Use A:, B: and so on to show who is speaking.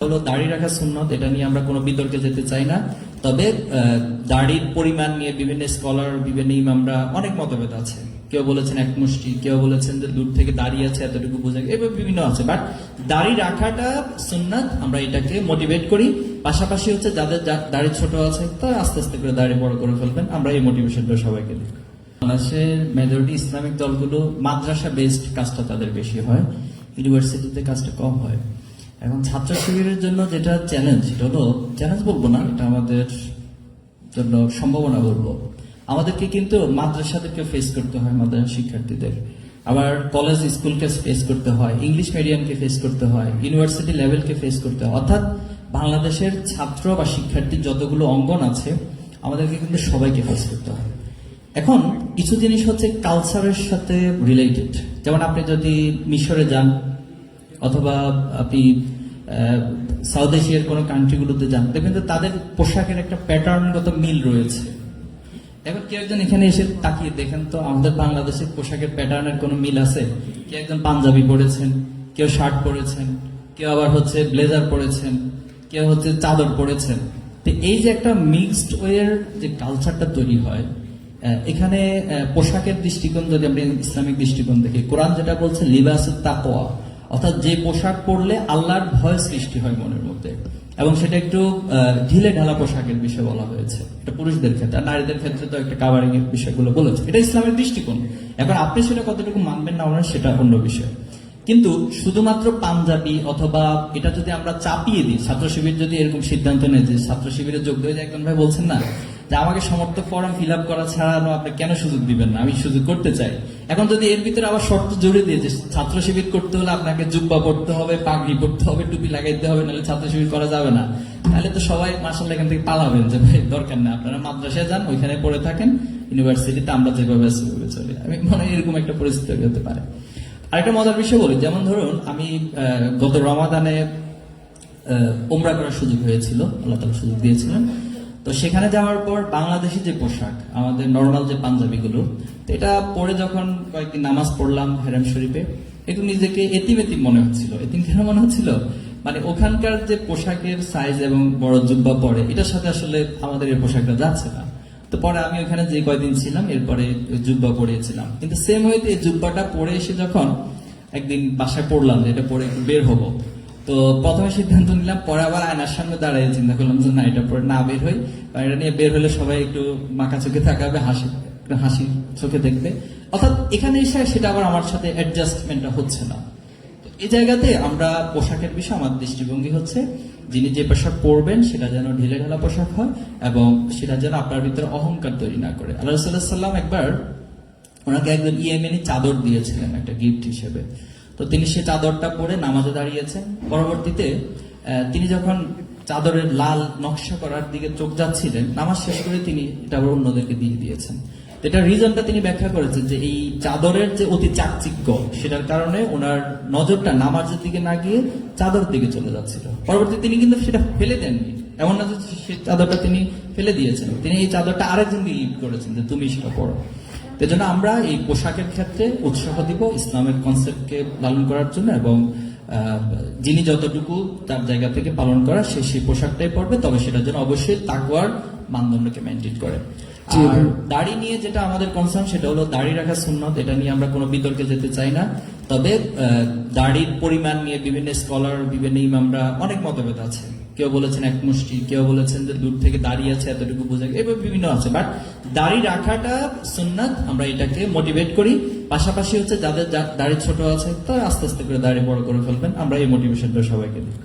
A: হলো দাড়ি রাখা সুন্নত, এটা নিয়ে আমরা কোনো বিতর্কে যেতে চাই না। তবে দাড়ির পরিমাণ নিয়ে বিভিন্ন স্কলার, বিভিন্ন ইমামরা অনেক মতভেদ আছে। কেউ বলেছেন এক মুষ্টি, কেউ বলেছেন যে দূর থেকে দাঁড়িয়ে আছে এতটুকু বোঝা, এভাবে বিভিন্ন আছে। বাট দাড়ি রাখাটা সুন্নাত, আমরা এটাকে মোটিভেট করি। পাশাপাশি হচ্ছে যাদের দাড়ি ছোট আছে তারা আস্তে আস্তে করে দাড়ি বড় করে ফেলবেন, আমরা এই মোটিভেশনটা সবাইকে দিই। বাংলাদেশের মেজরিটি ইসলামিক দলগুলো মাদ্রাসা বেসড কাজটা তাদের বেশি হয়, ইউনিভার্সিটিতে কাজটা কম হয়। এখন ছাত্র শিবিরের জন্য যেটা চ্যালেঞ্জ, সেটা হলো, চ্যালেঞ্জ বলবো না, এটা আমাদের জন্য সম্ভাবনা বলবো। আমাদেরকে কিন্তু মাদ্রাসাদেরকে ফেস করতে হয়, মাদ্রাসা শিক্ষার্থীদের, আবার কলেজ স্কুলকে ফেস করতে হয়, ইংলিশ মিডিয়ামকে ফেস করতে হয়, ইউনিভার্সিটি লেভেলকে ফেস করতে হয়। অর্থাৎ বাংলাদেশের ছাত্র বা শিক্ষার্থীর যতগুলো অঙ্গন আছে আমাদেরকে কিন্তু সবাইকে ফেস করতে হয়। এখন কিছু জিনিস হচ্ছে কালচারের সাথে রিলেটেড। যেমন আপনি যদি মিশরে যান অথবা আপনি সাউথ এশিয়ার কোনো কান্ট্রিগুলোতে যান, দেখবেন যে তাদের পোশাকের একটা প্যাটার্নগত মিল রয়েছে। এখন কেউ একজন এখানে এসে তাকিয়ে দেখেন তো আমাদের বাংলাদেশের পোশাকের প্যাটার্নের কোনো মিল আছে? কেউ একজন পাঞ্জাবি পরেছেন, কেউ শার্ট পরেছেন, কেউ আবার হচ্ছে ব্লেজার পরেছেন, কেউ হচ্ছে চাদর পরেছেন। তো এই যে একটা মিক্সড ওয়ের যে কালচারটা তৈরি হয়, এখানে পোশাকের দৃষ্টিকোণ যদি আমরা ইসলামিক দৃষ্টিকোণ দেখি, কোরআন যেটা বলছে লিবাসুত তাকওয়া, অর্থাৎ যে পোশাক পরলে আল্লাহর ভয় সৃষ্টি হয় মনের মধ্যে, এবং সেটা একটু ঢিলে ঢালা পোশাকের বিষয় বলা হয়েছে। এটা পুরুষদের ক্ষেত্রে, আর নারীদের ক্ষেত্রে তো একটা কাভারিং এর বিষয়গুলো বলেছে। এটা ইসলামের দৃষ্টিকোণ। এখন আপনি সেটা কতটুকু মানবেন না মানবেন সেটা অন্য বিষয়। কিন্তু শুধুমাত্র পাঞ্জাবি অথবা এটা যদি আমরা চাপিয়ে দিই, ছাত্র শিবির যদি এরকম সিদ্ধান্ত নেয় যে ছাত্র শিবিরে যোগ দিয়ে, একজন ভাই বলছেন না যে আমাকে সমর্থক ফর্ম ফিল আপ করা ছাড়ানো আপনি কেন সুযোগ দিবেন না, আমি সুযোগ করতে চাই। এখন যদি এর ভিতরে আবার শর্ত জড়িয়ে দিয়ে যে ছাত্র শিবির করতে হলে আপনাকে জুব্বা পড়তে হবে, পাগড়ি পড়তে হবে, টুপি লাগাইতে হবে, নাহলে ছাত্র শিবির করা যাবে না, তাহলে তো সবাই মাশাআল্লাহ এখান থেকে পালাবেন যে ভাই দরকার না, আপনারা মাদ্রাসায় যান, ওইখানে পড়ে থাকেন, ইউনিভার্সিটিতে আমরা যেভাবে চলি। আমি মনে হয় এরকম একটা পরিস্থিতি তৈরি হতে পারে। আরেকটা মজার বিষয় বলি, যেমন ধরুন আমি গত রমাদানে উমরা করার সুযোগ হয়েছিল, আল্লাহ তাআলা সুযোগ দিয়েছিলেন। তো সেখানে যাওয়ার পর বাংলাদেশি যে পোশাক, আমাদের নর্মাল যে পাঞ্জাবিগুলো, তো এটা পরে যখন কয়েকদিন নামাজ পড়লাম হেরাম শরীফে, একটু নিজেকে এতিম এতিম মনে হচ্ছিল। এতিম কেন মনে হচ্ছিল? মানে ওখানকার যে পোশাকের সাইজ এবং বড় জুব্বা পরে, এটার সাথে আসলে আমাদের এই পোশাকটা যাচ্ছে না। তো পরে আমি ওখানে যে কয়দিন ছিলাম এরপরে জুব্বা পরেছিলাম, কিন্তু সেম হইতে এই জুব্বাটা পরে এসে যখন একদিন বাসায় পড়লাম যে এটা পরে একটু বের হবো, তো প্রথমে সিদ্ধান্ত নিলাম, পরে আবার আয়নার সামনে দাঁড়িয়ে চিন্তা করলাম যে না, এটা পরে না বের হই, কারণ এটা নিয়ে বের হলে সবাই একটু মাখা চোখে থাকাবে, হাসি চোখে দেখবে। অর্থাৎ এখানে এসে সেটা আবার আমার সাথে অ্যাডজাস্টমেন্টটা হচ্ছে না। তো এই জায়গাতে আমরা পোশাকের বিষয়ে আমার দৃষ্টিভঙ্গি হচ্ছে, যিনি যে পোশাক পরবেন সেটা যেন ঢিলে ঢালা পোশাক হয় এবং সেটা যেন আপনার ভিতরে অহংকার তৈরি না করে। আল্লাহ রাসূলুল্লাহ সাল্লাল্লাহু আলাইহি ওয়াসাল্লাম একবার ওনাকে একজন ইয়েমেনি চাদর দিয়েছিলেন একটা গিফট হিসেবে। তো তিনি সে চাদরটা পরে নামাজে দাঁড়িয়েছেন। পরবর্তীতে তিনি যখন চাদরের লাল নকশা করার দিকে চোখ যাচ্ছিলেন, নামাজ শেষ করে তিনি এটা আবার অন্যদেরকে দিয়ে দিয়েছেন। এটা রিজনটা তিনি ব্যাখ্যা করেছেন যে এই চাদরের যে অতি চাকচিক্য, সেটার কারণে ওনার নজরটা নামাজের দিকে না গিয়ে চাদর দিকে চলে যাচ্ছিল। পরবর্তীতে তিনি কিন্তু সেটা ফেলে দেননি, এমন না যে সেই চাদরটা তিনি ফেলে দিয়েছেন, তিনি এই চাদরটা আরেকজনকে গিফট করেছেন যে তুমি সেটা পড়ো। এজন্য আমরা এই পোশাকের ক্ষেত্রে উৎসাহ দিব ইসলামের কনসেপ্টকে লালন করার জন্য, এবং যিনি যতটুকু তার জায়গা থেকে পালন করা সে সেই পোশাকটাই পরবে, তবে সেটার জন্য অবশ্যই তাকওয়ার মানদণ্ডকে মেনটেন করে। আর দাড়ি নিয়ে যেটা আমাদের কনসার্ন, সেটা হলো দাড়ি রাখা সুন্নত, এটা নিয়ে আমরা কোনো বিতর্কে যেতে চাই না। তবে দাড়ির পরিমাণ নিয়ে বিভিন্ন স্কলার, বিভিন্ন ইমামরা অনেক মতভেদ আছে। কেউ বলেছেন এক মুষ্টি, কেউ বলেছেন যে দূর থেকে দাঁড়িয়ে আছে এতটুকু বোঝা, এভাবে বিভিন্ন আছে। বাট দাড়ি রাখাটা সুন্নাত, আমরা এটাকে মোটিভেট করি। পাশাপাশি হচ্ছে যাদের দাড়ি ছোট আছে তারা আস্তে আস্তে করে দাড়ি বড় করে ফেলবেন, আমরা এই মোটিভেশনটা সবাইকে দিই।